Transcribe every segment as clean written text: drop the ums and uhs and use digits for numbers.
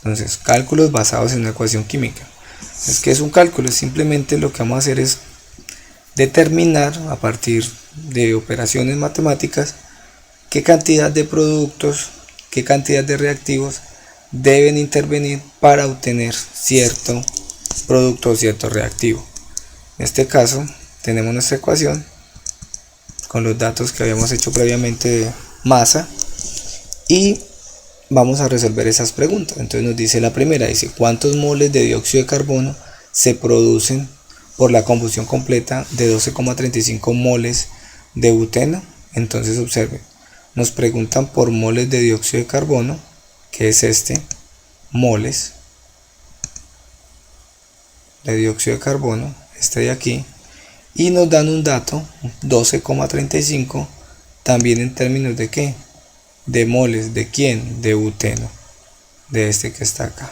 Entonces, cálculos basados en una ecuación química. Es que es un cálculo, simplemente lo que vamos a hacer es determinar a partir de operaciones matemáticas qué cantidad de productos, qué cantidad de reactivos deben intervenir para obtener cierto producto o cierto reactivo. En este caso tenemos nuestra ecuación con los datos que habíamos hecho previamente de masa y vamos a resolver esas preguntas. Entonces nos dice la primera, dice cuántos moles de dióxido de carbono se producen por la combustión completa de 12,35 moles de buteno. Entonces observen, nos preguntan por moles de dióxido de carbono, que es este, moles de dióxido de carbono, este de aquí, y nos dan un dato, 12,35, también en términos de ¿qué? De moles, ¿de quién? De buteno, de este que está acá.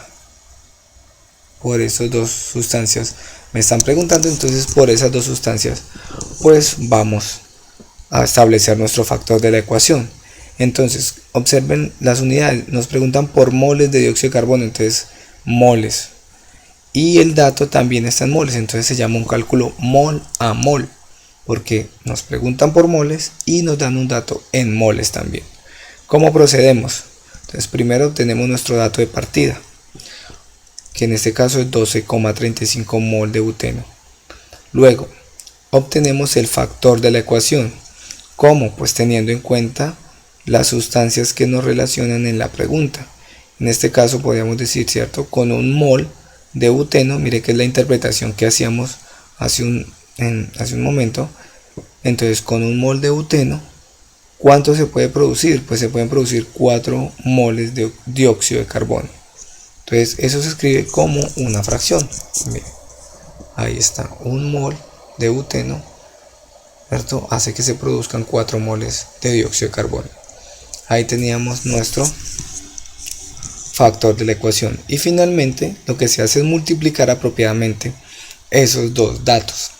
Por esas dos sustancias me están preguntando, entonces por esas dos sustancias pues vamos a establecer nuestro factor de la ecuación. Entonces observen las unidades, nos preguntan por moles de dióxido de carbono, entonces moles, y el dato también está en moles, entonces se llama un cálculo mol a mol, porque nos preguntan por moles y nos dan un dato en moles también. ¿Cómo procedemos? Entonces primero obtenemos nuestro dato de partida, que en este caso es 12,35 mol de buteno. Luego obtenemos el factor de la ecuación. ¿Cómo? Pues teniendo en cuenta las sustancias que nos relacionan en la pregunta. En este caso podríamos decir, ¿cierto? Con un mol de buteno, mire que es la interpretación que hacíamos hace un momento. Entonces con un mol de buteno, ¿cuánto se puede producir? Pues se pueden producir 4 moles de dióxido de carbono. Entonces eso se escribe como una fracción. Mire, ahí está, un mol de buteno, ¿cierto? Hace que se produzcan 4 moles de dióxido de carbono. Ahí teníamos nuestro factor de la ecuación. Y finalmente lo que se hace es multiplicar apropiadamente esos dos datos,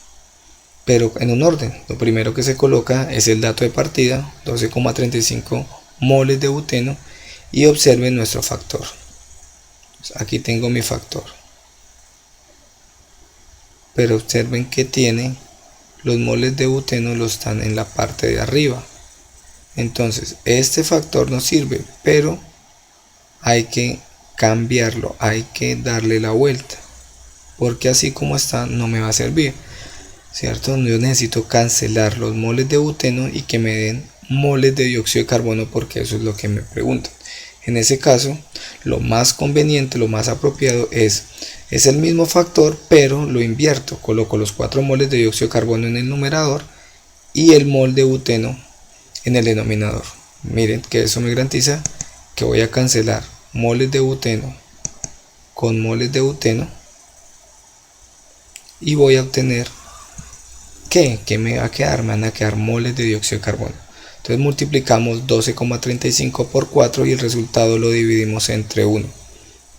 pero en un orden. Lo primero que se coloca es el dato de partida, 12,35 moles de buteno, y observen nuestro factor. Aquí tengo mi factor, pero observen que tiene los moles de buteno, los están en la parte de arriba. Entonces este factor nos sirve, pero hay que cambiarlo, hay que darle la vuelta, porque así como está no me va a servir, ¿cierto? Yo necesito cancelar los moles de buteno y que me den moles de dióxido de carbono, porque eso es lo que me preguntan. En ese caso, lo más conveniente, lo más apropiado es el mismo factor, pero lo invierto. Coloco los 4 moles de dióxido de carbono en el numerador y el mol de buteno en el denominador. Miren que eso me garantiza que voy a cancelar moles de buteno con moles de buteno y voy a obtener ¿qué? ¿Qué me va a quedar? Me van a quedar moles de dióxido de carbono. Entonces multiplicamos 12,35 por 4 y el resultado lo dividimos entre 1.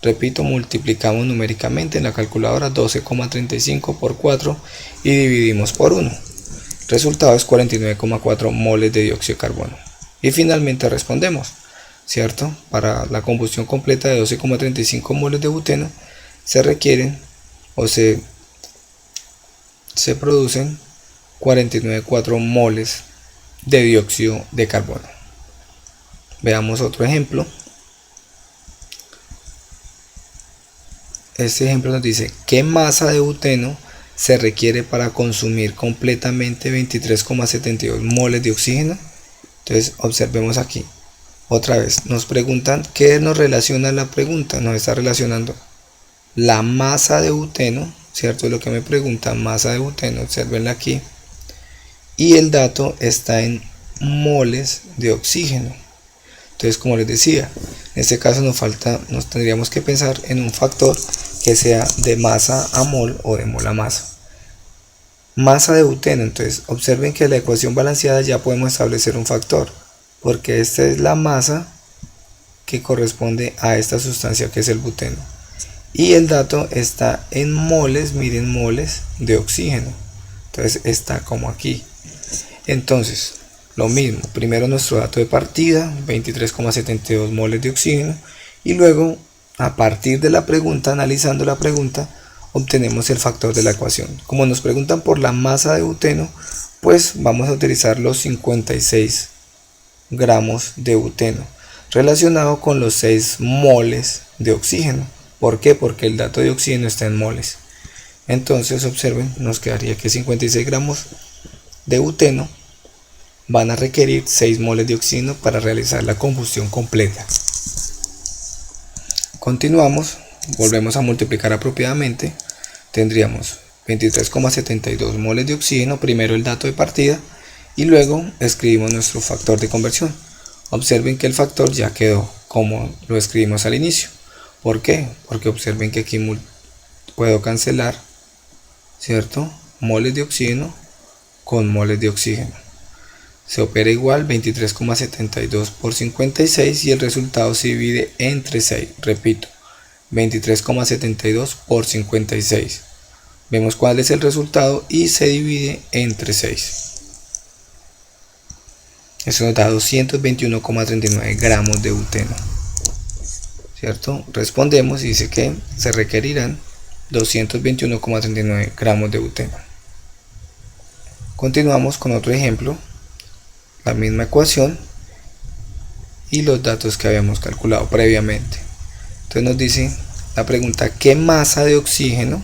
Repito, multiplicamos numéricamente en la calculadora 12,35 por 4 y dividimos por 1. El resultado es 49,4 moles de dióxido de carbono. Y finalmente respondemos, ¿cierto? Para la combustión completa de 12,35 moles de buteno se requieren o se producen 49,4 moles de dióxido de carbono. Veamos otro ejemplo. Este ejemplo nos dice ¿qué masa de buteno se requiere para consumir completamente 23,72 moles de oxígeno? Entonces observemos aquí. Otra vez nos preguntan ¿qué nos relaciona la pregunta? Nos está relacionando la masa de buteno, ¿cierto? Es lo que me pregunta, masa de buteno, observenla aquí. Y el dato está en moles de oxígeno. Entonces, como les decía, en este caso nos tendríamos que pensar en un factor que sea de masa a mol o de mol a masa. Masa de buteno, entonces observen que en la ecuación balanceada ya podemos establecer un factor, porque esta es la masa que corresponde a esta sustancia que es el buteno. Y el dato está en moles, miren, moles de oxígeno. Entonces está como aquí. Entonces, lo mismo, primero nuestro dato de partida, 23,72 moles de oxígeno, y luego a partir de la pregunta, analizando la pregunta, obtenemos el factor de la ecuación. Como nos preguntan por la masa de buteno, pues vamos a utilizar los 56 gramos de buteno relacionado con los 6 moles de oxígeno. ¿Por qué? Porque el dato de oxígeno está en moles. Entonces observen, nos quedaría que 56 gramos de buteno van a requerir 6 moles de oxígeno para realizar la combustión completa. Continuamos, volvemos a multiplicar apropiadamente, tendríamos 23,72 moles de oxígeno, primero el dato de partida y luego escribimos nuestro factor de conversión. Observen que el factor ya quedó como lo escribimos al inicio. ¿Por qué? Porque observen que aquí puedo cancelar, ¿cierto? Moles de oxígeno con moles de oxígeno. Se opera igual 23,72 por 56 y el resultado se divide entre 6. Repito, 23,72 por 56. Vemos cuál es el resultado y se divide entre 6. Eso nos da 221,39 gramos de buteno. ¿Cierto? Respondemos y dice que se requerirán 221,39 gramos de buteno. Continuamos con otro ejemplo. La misma ecuación y los datos que habíamos calculado previamente. Entonces nos dice la pregunta: ¿qué masa de oxígeno?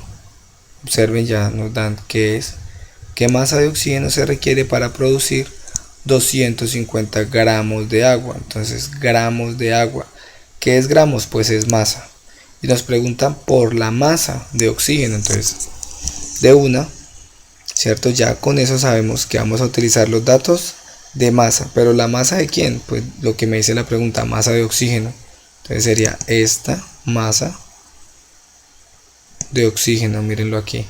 Observen, ya nos dan qué es. ¿Qué masa de oxígeno se requiere para producir 250 gramos de agua? Entonces, gramos de agua. ¿Qué es gramos? Pues es masa. Y nos preguntan por la masa de oxígeno. Entonces, de una, ¿cierto? Ya con eso sabemos que vamos a utilizar los datos de masa. ¿Pero la masa de quién? Pues lo que me dice la pregunta, masa de oxígeno. Entonces sería esta masa de oxígeno, mírenlo aquí,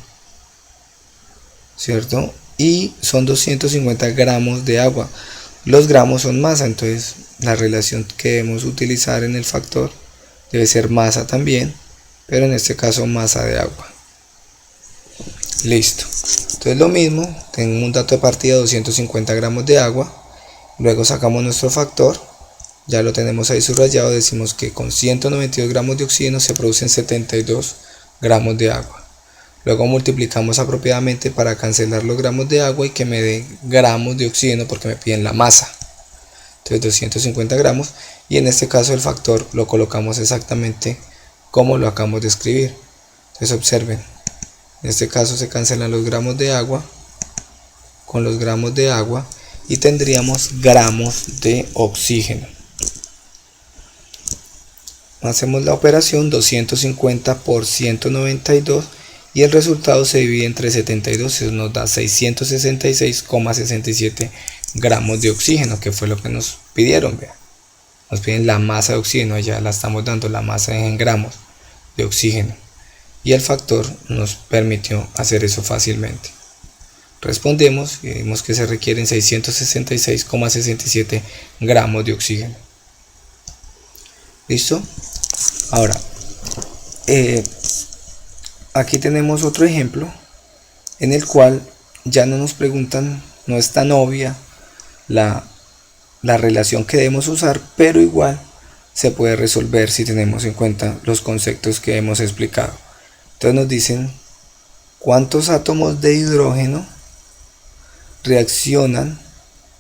¿cierto? Y son 250 gramos de agua. Los gramos son masa, entonces la relación que debemos utilizar en el factor debe ser masa también, pero en este caso masa de agua. Listo. Entonces lo mismo, tengo un dato de partida 250 gramos de agua, luego sacamos nuestro factor, ya lo tenemos ahí subrayado, decimos que con 192 gramos de oxígeno se producen 72 gramos de agua. Luego multiplicamos apropiadamente para cancelar los gramos de agua y que me dé gramos de oxígeno porque me piden la masa. Entonces 250 gramos y en este caso el factor lo colocamos exactamente como lo acabamos de escribir. Entonces observen, en este caso se cancelan los gramos de agua con los gramos de agua y tendríamos gramos de oxígeno. Hacemos la operación 250 por 192 y el resultado se divide entre 72, eso nos da 666,67 gramos de oxígeno, que fue lo que nos pidieron. Vean, nos piden la masa de oxígeno, ya la estamos dando, la masa en gramos de oxígeno, y el factor nos permitió hacer eso fácilmente. Respondemos y vimos que se requieren 666,67 gramos de oxígeno. ¿Listo? Ahora, aquí tenemos otro ejemplo en el cual ya no nos preguntan, no es tan obvia la relación que debemos usar, pero igual se puede resolver si tenemos en cuenta los conceptos que hemos explicado. Entonces nos dicen cuántos átomos de hidrógeno reaccionan,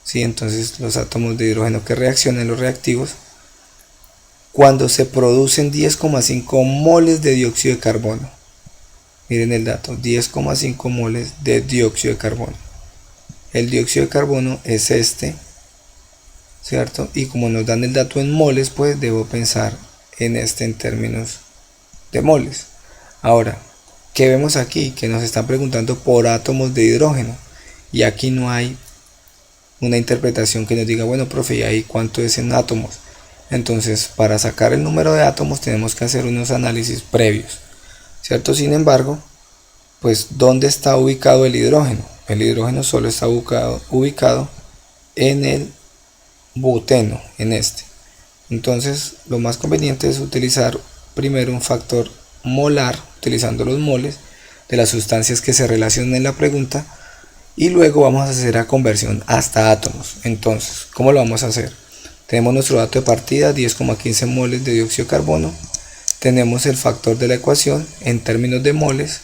¿sí? Entonces los átomos de hidrógeno que reaccionan, los reactivos, cuando se producen 10,5 moles de dióxido de carbono. Miren el dato, 10,5 moles de dióxido de carbono. El dióxido de carbono es este, ¿cierto? Y como nos dan el dato en moles, pues debo pensar en este en términos de moles. Ahora, ¿qué vemos aquí? Que nos están preguntando por átomos de hidrógeno. Y aquí no hay una interpretación que nos diga, bueno, profe, ¿y ahí cuánto es en átomos? Entonces, para sacar el número de átomos tenemos que hacer unos análisis previos, ¿cierto? Sin embargo, pues, ¿dónde está ubicado el hidrógeno? El hidrógeno solo está ubicado en el buteno, en este. Entonces, lo más conveniente es utilizar primero un factor molar, utilizando los moles de las sustancias que se relacionan en la pregunta, y luego vamos a hacer la conversión hasta átomos. Entonces, ¿cómo lo vamos a hacer? Tenemos nuestro dato de partida, 10,15 moles de dióxido de carbono, tenemos el factor de la ecuación en términos de moles,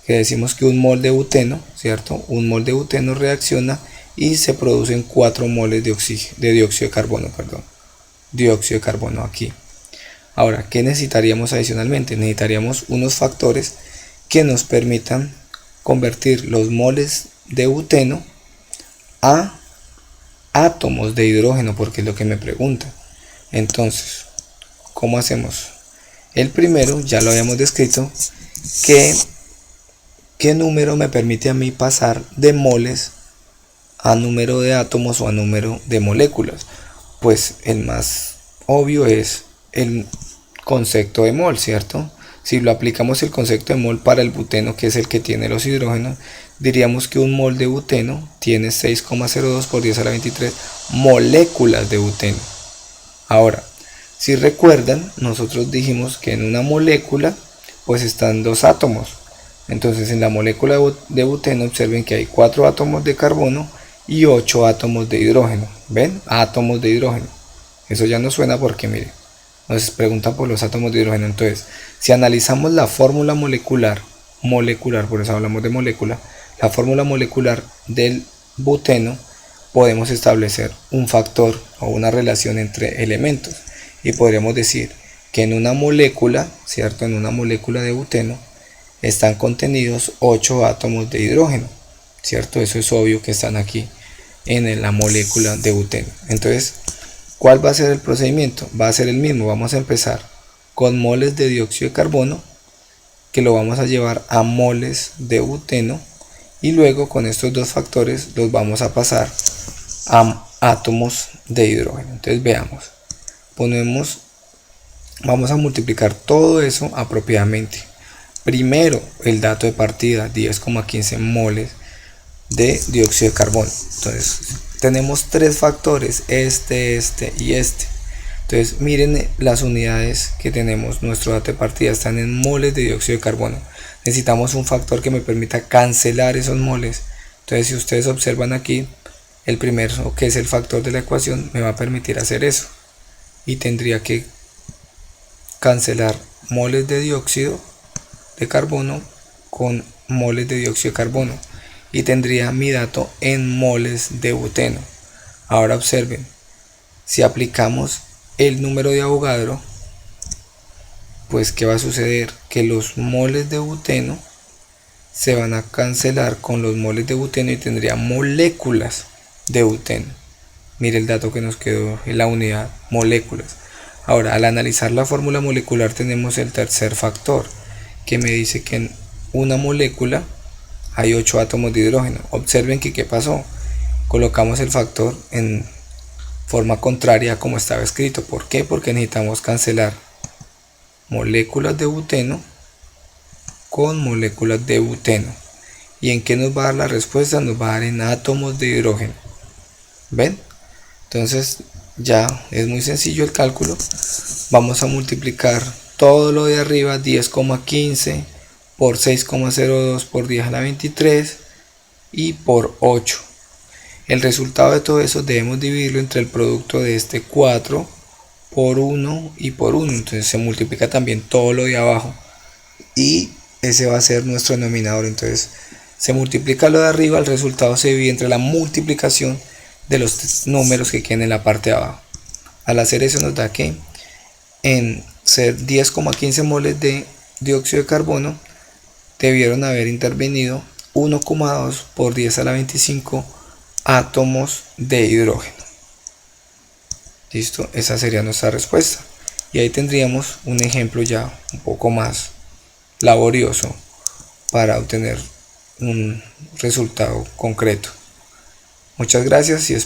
que decimos que un mol de buteno, ¿cierto? Un mol de buteno reacciona y se producen 4 moles de dióxido de carbono, dióxido de carbono aquí. Ahora, ¿qué necesitaríamos adicionalmente? Necesitaríamos unos factores que nos permitan convertir los moles de buteno a átomos de hidrógeno, porque es lo que me pregunta. Entonces, ¿cómo hacemos? El primero, ya lo habíamos descrito, ¿qué número me permite a mí pasar de moles a número de átomos o a número de moléculas? Pues el más obvio es el concepto de mol, ¿cierto? Si lo aplicamos el concepto de mol para el buteno, que es el que tiene los hidrógenos, diríamos que un mol de buteno tiene 6,02 por 10 a la 23 moléculas de buteno. Ahora, si recuerdan, nosotros dijimos que en una molécula pues están 2 átomos. Entonces en la molécula de buteno observen que hay 4 átomos de carbono y 8 átomos de hidrógeno. ¿Ven? Átomos de hidrógeno. Eso ya no suena porque miren, nos preguntan por los átomos de hidrógeno. Entonces, si analizamos la fórmula molecular, por eso hablamos de molécula, la fórmula molecular del buteno, podemos establecer un factor o una relación entre elementos. Y podríamos decir que en una molécula, ¿cierto? En una molécula de buteno están contenidos 8 átomos de hidrógeno, ¿cierto? Eso es obvio que están aquí en la molécula de buteno. Entonces, ¿cuál va a ser el procedimiento? Va a ser el mismo. Vamos a empezar con moles de dióxido de carbono, que lo vamos a llevar a moles de buteno, y luego con estos dos factores los vamos a pasar a átomos de hidrógeno. Entonces veamos, vamos a multiplicar todo eso apropiadamente. Primero el dato de partida, 10,15 moles de dióxido de carbono. Entonces tenemos 3 factores, este y este. Entonces miren las unidades que tenemos. Nuestro dato de partida están en moles de dióxido de carbono. Necesitamos un factor que me permita cancelar esos moles. Entonces si ustedes observan aquí, el primero, que es el factor de la ecuación, me va a permitir hacer eso. Y tendría que cancelar moles de dióxido de carbono con moles de dióxido de carbono. Y tendría mi dato en moles de buteno. Ahora observen, si aplicamos el número de Avogadro, pues ¿qué va a suceder? Que los moles de buteno se van a cancelar con los moles de buteno y tendría moléculas de buteno. Mire el dato que nos quedó en la unidad, moléculas. Ahora, al analizar la fórmula molecular tenemos el tercer factor, que me dice que en una molécula hay 8 átomos de hidrógeno. Observen que ¿qué pasó? Colocamos el factor en forma contraria a como estaba escrito. ¿Por qué? Porque necesitamos cancelar moléculas de buteno con moléculas de buteno. ¿Y en qué nos va a dar la respuesta? Nos va a dar en átomos de hidrógeno. ¿Ven? Entonces ya es muy sencillo el cálculo. Vamos a multiplicar todo lo de arriba, 10,15 por 6,02 por 10 a la 23 y por 8. El resultado de todo eso debemos dividirlo entre el producto de este 4 por 1 y por 1. Entonces se multiplica también todo lo de abajo y ese va a ser nuestro denominador. Entonces se multiplica lo de arriba, el resultado se divide entre la multiplicación de los números que queden en la parte de abajo. Al hacer eso nos da que en ser 10,15 moles de dióxido de carbono debieron haber intervenido 1,2 por 10 a la 25 átomos de hidrógeno. Listo, esa sería nuestra respuesta. Y ahí tendríamos un ejemplo ya un poco más laborioso para obtener un resultado concreto. Muchas gracias y espero